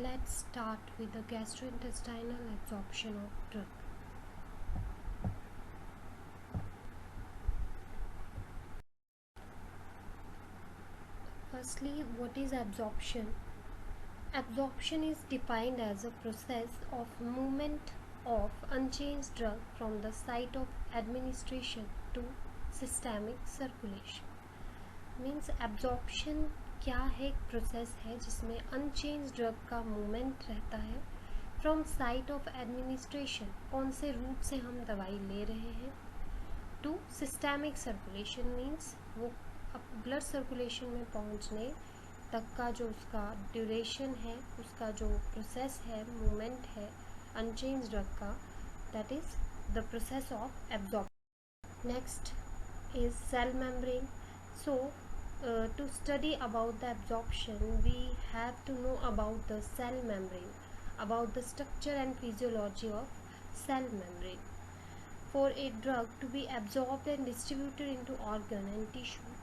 Let's start with the gastrointestinal absorption of drug. Firstly, what is absorption? Absorption is defined as a process of movement of unchanged drug from the site of administration to systemic circulation. Means absorption क्या है? एक process है जिसमें unchange drug का movement रहता है from site of administration, कौन से रूट से हम दवाई ले रहे हैं, टू सिस्टेमिक सर्कुलेशन मीन्स वो ब्लड सर्कुलेशन में पहुंचने तक का जो उसका ड्यूरेशन है, उसका जो प्रोसेस है, मूवमेंट है अनचेंज ड्रग का, that is the process of absorption. Next is cell membrane. So to study about the absorption, we have to know about the cell membrane, about the structure and physiology of cell membrane. For a drug to be absorbed and distributed into organ and tissue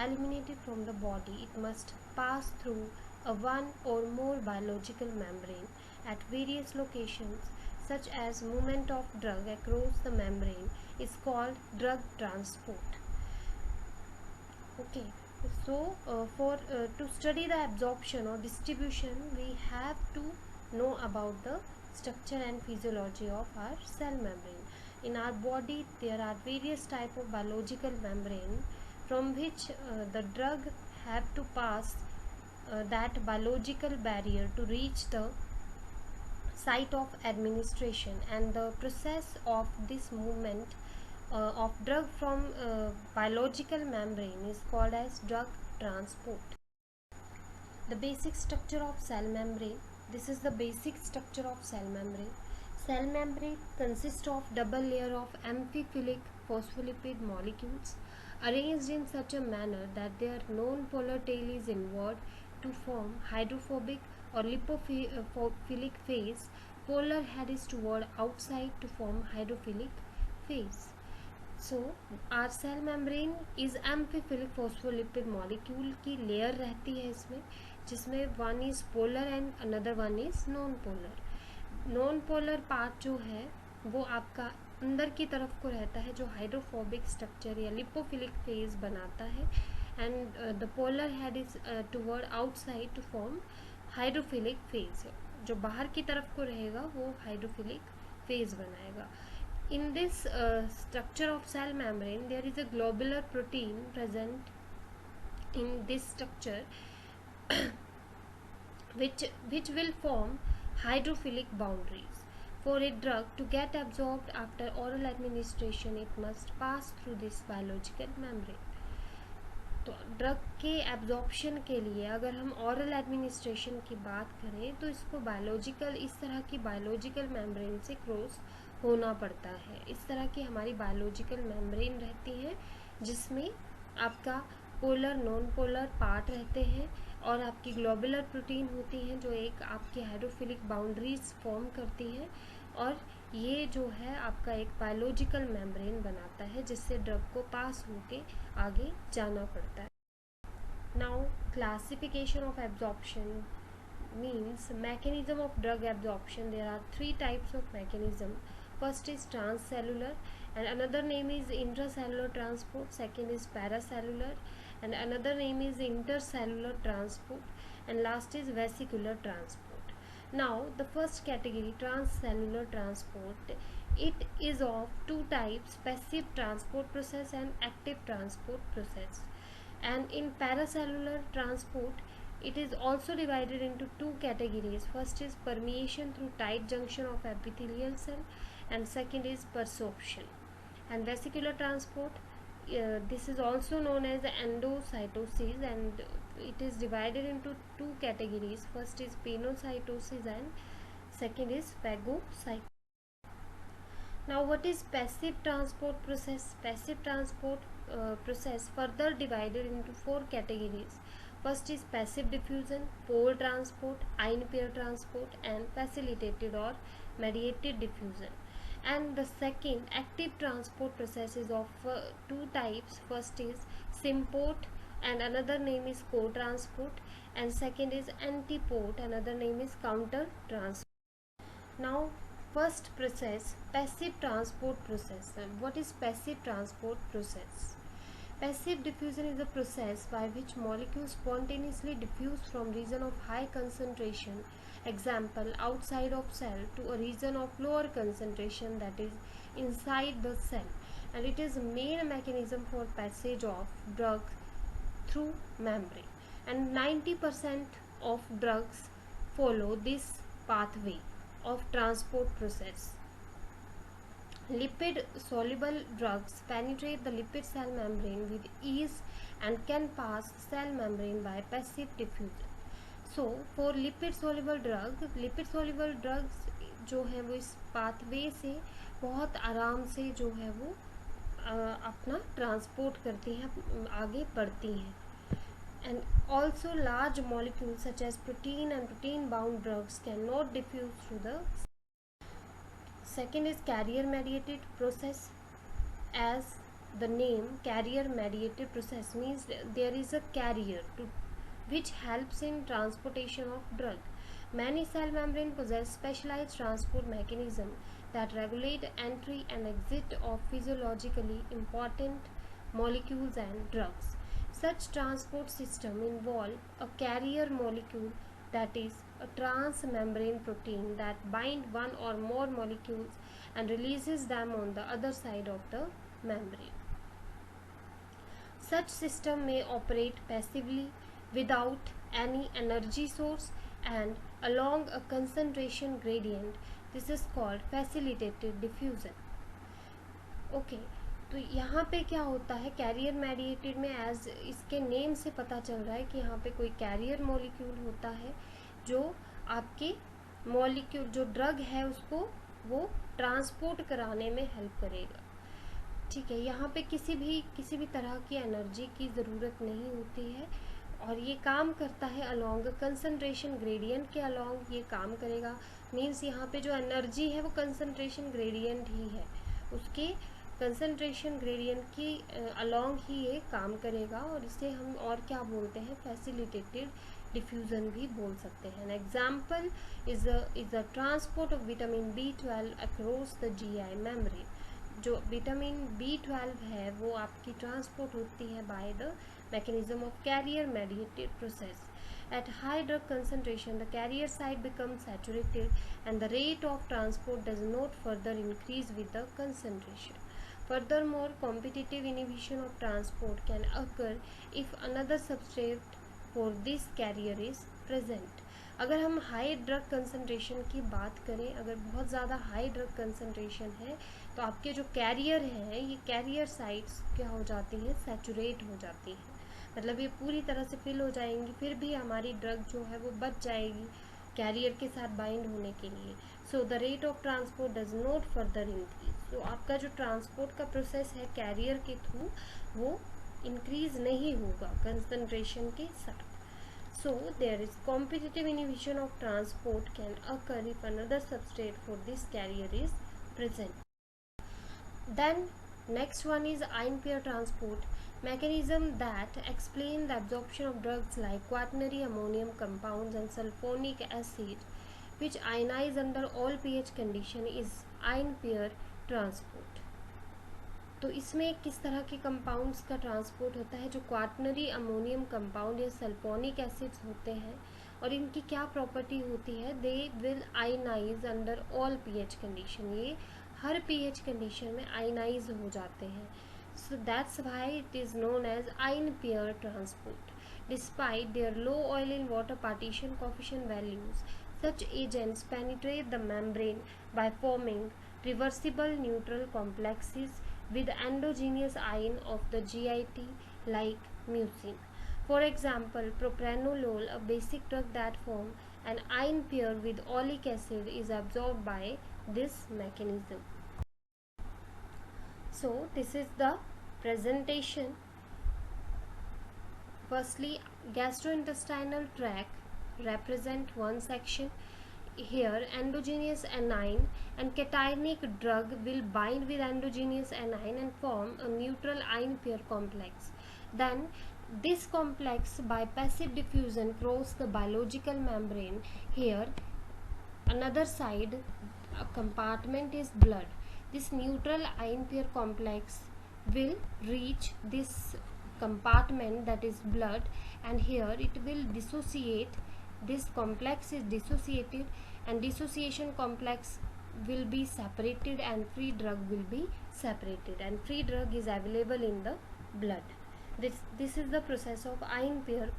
eliminated from the body, it must pass through a one or more biological membrane at various locations, such as movement of drug across the membrane is called drug transport. Okay. So to study the absorption or distribution, we have to know about the structure and physiology of our cell membrane. In our body there are various type of biological membrane from which the drug have to pass that biological barrier to reach the site of administration, and the process of this movement of drug from biological membrane is called as drug transport. The basic structure of cell membrane. This is the basic structure of cell membrane. Cell membrane consists of double layer of amphiphilic phospholipid molecules arranged in such a manner that their non-polar tail is inward to form hydrophobic or lipophilic phase. Polar head is toward outside to form hydrophilic phase. So our cell membrane is amphiphilic phospholipid molecule की layer रहती है इसमें, जिसमें one is polar and another one is non polar. Non polar part जो है वो आपका अंदर की तरफ को रहता है, जो हाइड्रोफोबिक स्ट्रक्चर या लिपोफिलिक फेज बनाता है, and the polar head is toward outside to form hydrophilic phase. जो बाहर की तरफ को रहेगा वो हाइड्रोफिलिक फेज बनाएगा. In this structure of cell membrane, there is a globular protein present in this structure which will form hydrophilic boundaries. For a drug to get absorbed after oral administration, it must pass through this biological membrane. तो drug के absorption के लिए अगर हम ऑरल administration की बात करें तो इसको बायोलॉजिकल, इस तरह की बायोलॉजिकल मेम्ब्रेन से क्रॉस होना पड़ता है. इस तरह की हमारी बायोलॉजिकल मेम्ब्रेन रहती है जिसमें आपका पोलर नॉन पोलर पार्ट रहते हैं और आपकी ग्लोबुलर प्रोटीन होती हैं जो एक आपकी हाइड्रोफिलिक बाउंड्रीज फॉर्म करती हैं, और ये जो है आपका एक बायोलॉजिकल मेम्ब्रेन बनाता है जिससे ड्रग को पास होके आगे जाना पड़ता है. Now classification of absorption means mechanism of drug absorption. There are three types of mechanism. First is transcellular, and another name is intracellular transport. Second is paracellular, and another name is intercellular transport, and last is vesicular transport. Now the first category, transcellular transport, it is of two types: passive transport process and active transport process. And in paracellular transport, it is also divided into two categories. First is permeation through tight junction of epithelial cell, and second is persorption. And vesicular transport, this is also known as endocytosis, and it is divided into two categories. First is pinocytosis and second is phagocytosis. Now what is passive transport process? Passive transport process further divided into four categories. First is passive diffusion, pore transport, ion pair transport, and facilitated or mediated diffusion. And the second active transport process is of two types. First is symport and another name is co-transport, and second is antiport, another name is counter transport. Now first process, passive transport process. What is passive transport process? Passive diffusion is a process by which molecules spontaneously diffuse from region of high concentration, example outside of cell, to a region of lower concentration, that is inside the cell, and it is main mechanism for passage of drug through membrane, and 90% of drugs follow this pathway of transport process. Lipid soluble drugs penetrate the lipid cell membrane with ease and can pass cell membrane by passive diffusion. So for lipid soluble drugs जो है वो इस pathway से बहुत आराम से जो है वो अपना ट्रांसपोर्ट करती हैं, आगे बढ़ती हैं. And also large molecules such as protein and protein bound drugs cannot diffuse through the. Second is carrier mediated process. As the name carrier mediated process means, there is a carrier which helps in transportation of drug. Many cell membrane possess specialized transport mechanism that regulate entry and exit of physiologically important molecules and drugs. Such transport system involve a carrier molecule, that is a transmembrane protein that bind one or more molecules and releases them on the other side of the membrane. Such system may operate passively without any energy source and along a concentration gradient. This is called facilitated diffusion. Okay, तो यहाँ पे क्या होता है career mediated में, as इसके name से पता चल रहा है कि यहाँ पे कोई कैरियर मॉलिक्यूल होता है जो आपके मॉलिक्यूल जो ड्रग है उसको वो ट्रांसपोर्ट कराने में हेल्प करेगा. ठीक है, यहाँ पे किसी भी तरह की एनर्जी की ज़रूरत नहीं होती है और ये काम करता है अलोंग कंसंट्रेशन ग्रेडियंट के अलोंग ये काम करेगा. मीन्स यहाँ पे जो एनर्जी है वो कंसंट्रेशन ग्रेडियंट ही है, उसके कंसंट्रेशन ग्रेडियंट की अलोंग ही ये काम करेगा और इसे हम और क्या बोलते हैं, फैसिलिटेटेड डिफ्यूज़न भी बोल सकते हैं. An example is the transport of vitamin B12 across the GI membrane. जो विटामिन B12 है वो आपकी ट्रांसपोर्ट होती है by the mechanism of carrier mediated process. At high drug concentration, the carrier site becomes saturated and the rate of transport does not further increase with the concentration. Furthermore, competitive inhibition of transport can occur if another substrate for this carrier is present. अगर हम high drug concentration की बात करें, अगर बहुत ज़्यादा high drug concentration है तो आपके जो कैरियर हैं ये कैरियर साइट्स क्या हो जाती हैं, सैचुरेट हो जाती हैं, मतलब ये पूरी तरह से फिल हो जाएंगी, फिर भी हमारी ड्रग जो है वो बच जाएगी कैरियर के साथ बाइंड होने के लिए. So the rate of transport does not further increase. तो आपका जो ट्रांसपोर्ट का प्रोसेस है कैरियर के थ्रू वो इंक्रीज नहीं होगा कंसंट्रेशन के साथ. So there is competitive inhibition of transport can occur if another substrate for this carrier is present. Then next one is ion pair transport mechanism that explain the absorption of drugs like quaternary ammonium compounds and sulfonic acid which ionize under all pH condition is ion pair transport. तो इसमें किस तरह के compounds का transport होता है, जो quaternary ammonium compound या सल्फोनिक एसिड्स होते हैं और इनकी क्या प्रॉपर्टी होती है, they will ionise under all pH condition. ये हर पीएच कंडीशन में आयनाइज हो जाते हैं. So that's why it is known as ion pair transport. Despite their low oil in water partition coefficient values, such agents penetrate the membrane by forming reversible neutral complexes with endogenous ion of the GIT like mucin. For example, propranolol, a basic drug that form an ion pair with oleic acid, is absorbed by this mechanism. So this is the presentation. Firstly, gastrointestinal tract represent one section. Here endogenous anion and cationic drug will bind with endogenous anion and form a neutral ion pair complex. Then This complex by passive diffusion cross the biological membrane. Here another side a compartment is blood. This neutral ion pair complex will reach this compartment, that is blood, and here it will dissociate. This complex is dissociated and dissociation complex will be separated and free drug will be separated, and free drug is available in the blood. This is the process of ion pair.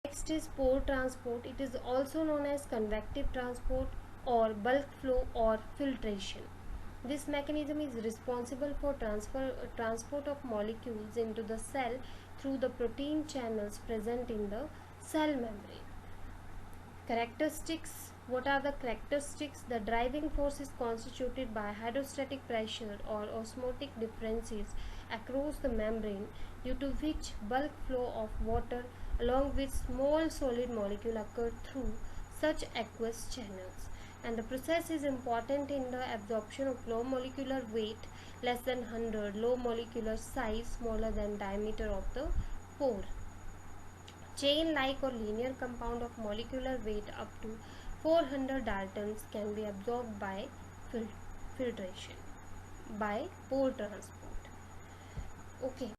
Next is pore transport. It is also known as convective transport or bulk flow or filtration. This mechanism is responsible for transport of molecules into the cell through the protein channels present in the cell membrane. Characteristics. What are the characteristics? The driving force is constituted by hydrostatic pressure or osmotic differences across the membrane, due to which bulk flow of water along with small solid molecule occur through such aqueous channels. And the process is important in the absorption of low molecular weight less than 100, low molecular size smaller than diameter of the pore. Chain-like or linear compound of molecular weight up to 400 daltons can be absorbed by filtration, by pore transport. Okay.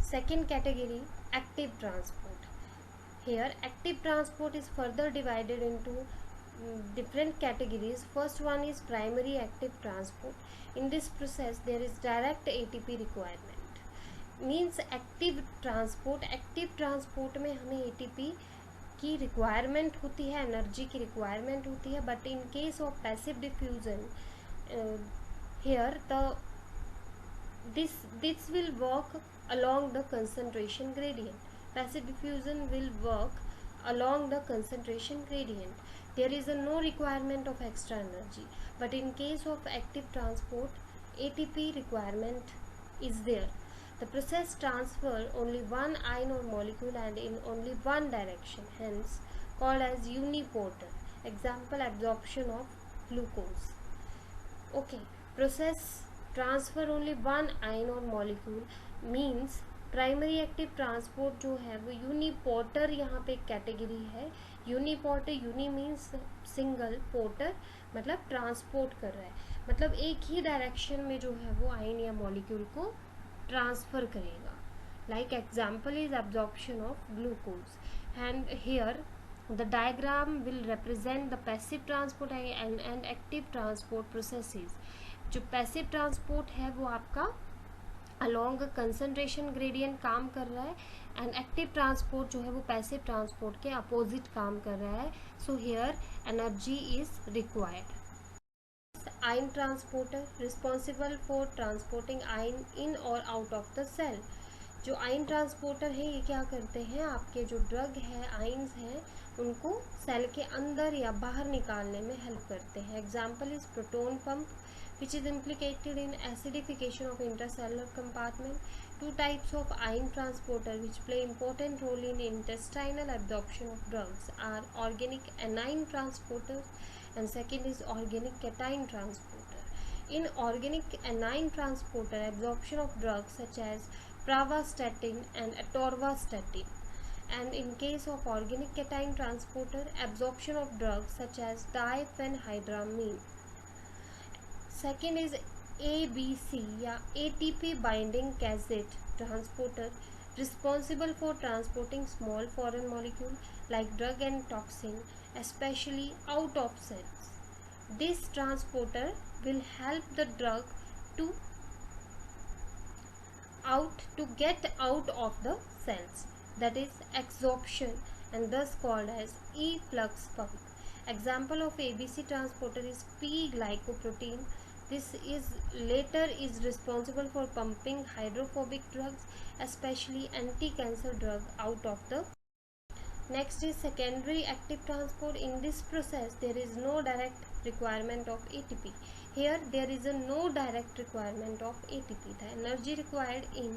Second category, active transport. Here active transport is further divided into different categories. First one is primary active transport. In this process there is direct ATP requirement. Means active transport में हमें ATP की requirement होती है, energy की requirement होती है. But in case of passive diffusion here this will work along the concentration gradient. Passive diffusion will work along the concentration gradient. There is no requirement of extra energy. But in case of active transport, ATP requirement is there. The process transfer only one ion or molecule and in only one direction, hence called as unipolar. Example, absorption of glucose. Okay, process transfer only one ion or molecule means primary active transport जो है वो यूनिपोर्टर यहाँ पे category है. यूनिपोर्टर, uni means single, porter मतलब transport कर रहा है, मतलब एक ही डायरेक्शन में जो है वो आयन या मॉलिक्यूल को ट्रांसफर करेगा. Like example is absorption of glucose. And here the diagram will represent the passive transport and active transport processes. जो पैसिव ट्रांसपोर्ट है वो आपका अलॉन्ग कंसंट्रेशन ग्रेडियंट काम कर रहा है, एंड एक्टिव ट्रांसपोर्ट जो है वो पैसिव ट्रांसपोर्ट के अपोजिट काम कर रहा है. So here energy is required. Ion transporter responsible for transporting ion इन और आउट ऑफ द सेल. जो आयन ट्रांसपोर्टर है ये क्या करते हैं, आपके जो ड्रग है, आयन्स हैं, उनको सेल के अंदर या बाहर निकालने में हेल्प करते हैं. Example is proton pump which is implicated in acidification of intracellular compartment. Two types of ion transporter which play important role in intestinal absorption of drugs are organic anion transporters and second is organic cation transporter. In organic anion transporter, absorption of drugs such as pravastatin and atorvastatin, and in case of organic cation transporter, absorption of drugs such as diphenhydramine. Second is ABC या ATP binding cassette transporter responsible for transporting small foreign molecule like drug and toxin especially out of cells. This transporter will help the drug to get out of the cells, that is absorption, and thus called as efflux pump. Example of ABC transporter is P-glycoprotein. This is responsible for pumping hydrophobic drugs, especially anti-cancer drug, out of the. Next is secondary active transport. In this process there is no direct requirement of ATP. Here there is no direct requirement of ATP. The energy required in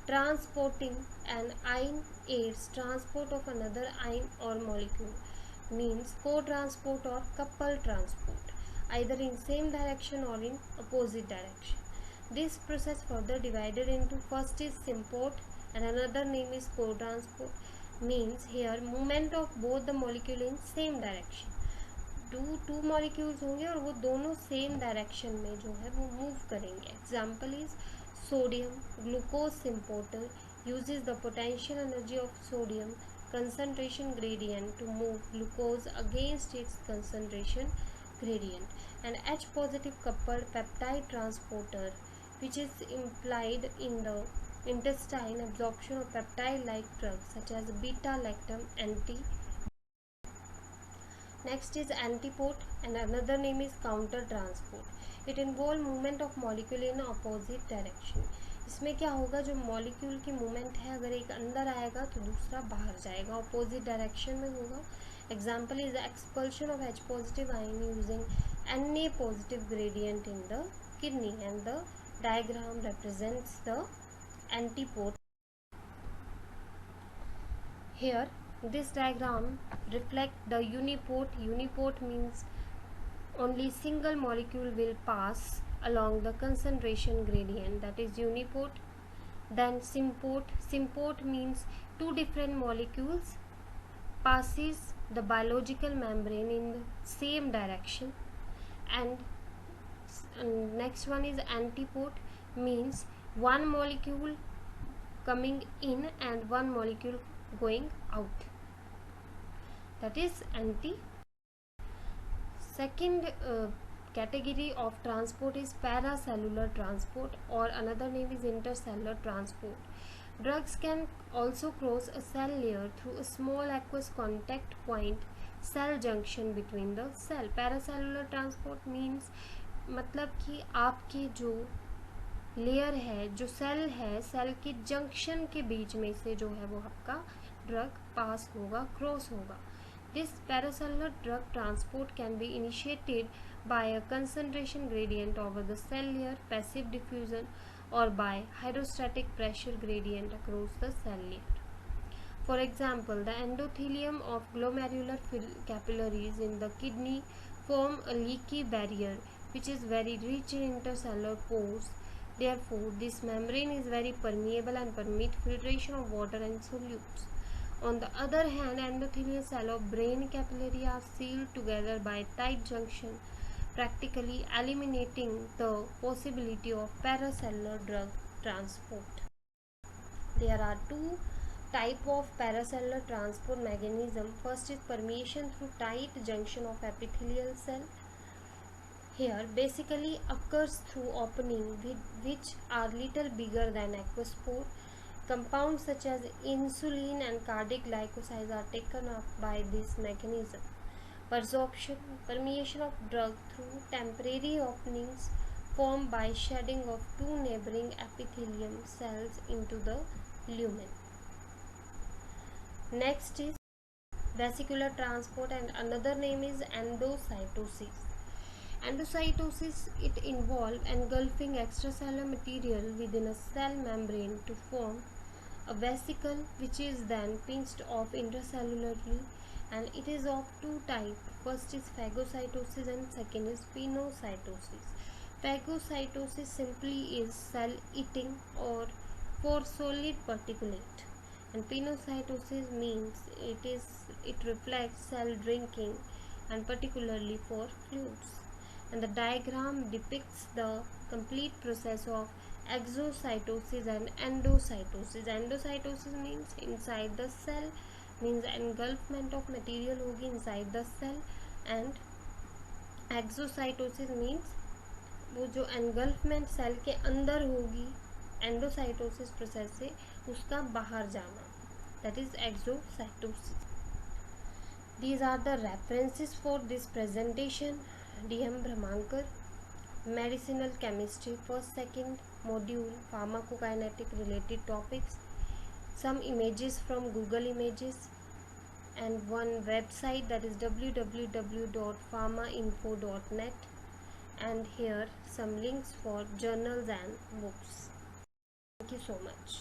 transporting an ion aids transport of another ion or molecule, means co-transport or couple transport, either in same direction or in opposite direction. This process further divided into first is symport and another name is co-transport. Means here movement of both the molecule in same direction. Two molecules होंगे और वो दोनों same direction में जो है वो move करेंगे. Example is sodium glucose symporter uses the potential energy of sodium concentration gradient to move glucose against its concentration gradient. And H positive coupled peptide transporter, which is implied in the intestine absorption of peptide like drugs such as beta lactam anti. Next is antipode and another name is counter transport. It involve movement of molecule in opposite direction. इसमें क्या होगा, जो molecule की movement है अगर एक अंदर आएगा तो दूसरा बाहर जाएगा, ऑपोजिट डायरेक्शन में होगा. Example is expulsion of H positive ion using Na positive gradient in the kidney and the diagram represents the antipode. Here this diagram reflect the unipode. Unipode means only single molecule will pass along the concentration gradient, that is unipode. Then sympode. Sympode means two different molecules passes the biological membrane in the same direction. And next one is antipode, means one molecule coming in and one molecule going out, that is anti. Second category of transport is paracellular transport, or another name is intercellular transport. Drugs can also cross a cell layer through a small aqueous contact point cell junction between the cell. Paracellular transport means मतलब कि आपकी जो layer है, जो cell है, cell के junction के बीच में से जो है वो आपका ड्रग पास होगा, क्रॉस होगा. This paracellular drug transport can be initiated by a concentration gradient over the cell layer, passive diffusion, or by hydrostatic pressure gradient across the cell layer. For example, the endothelium of glomerular capillaries in the kidney form a leaky barrier which is very rich in intercellular pores. Therefore, this membrane is very permeable and permit filtration of water and solutes. On the other hand, endothelial cell of brain capillary are sealed together by tight junction, practically eliminating the possibility of paracellular drug transport. There are two types of paracellular transport mechanism. First is permeation through tight junction of epithelial cell. Here basically occurs through opening which are little bigger than aqueous pore. Compounds such as insulin and cardiac glycosides are taken up by this mechanism. Absorption, permeation of drug through temporary openings formed by shedding of two neighboring epithelium cells into the lumen. Next is vesicular transport and another name is endocytosis. Endocytosis, it involves engulfing extracellular material within a cell membrane to form a vesicle which is then pinched off intracellularly, and it is of two types. First is phagocytosis and second is pinocytosis. Phagocytosis simply is cell eating or for solid particulate, and pinocytosis means it reflects cell drinking and particularly for fluids. And the diagram depicts the complete process of exocytosis and endocytosis. Endocytosis means inside the cell, means engulfment of material होगी inside the cell, and exocytosis means वो जो engulfment cell के अंदर होगी endocytosis process से उसका बाहर जाना, that is exocytosis. These are the references for this presentation. DM Brahmankar, Medicinal Chemistry, first second module, pharmacokinetic related topics, some images from Google Images, and one website, that is www.pharmainfo.net, and here some links for journals and books. Thank you so much.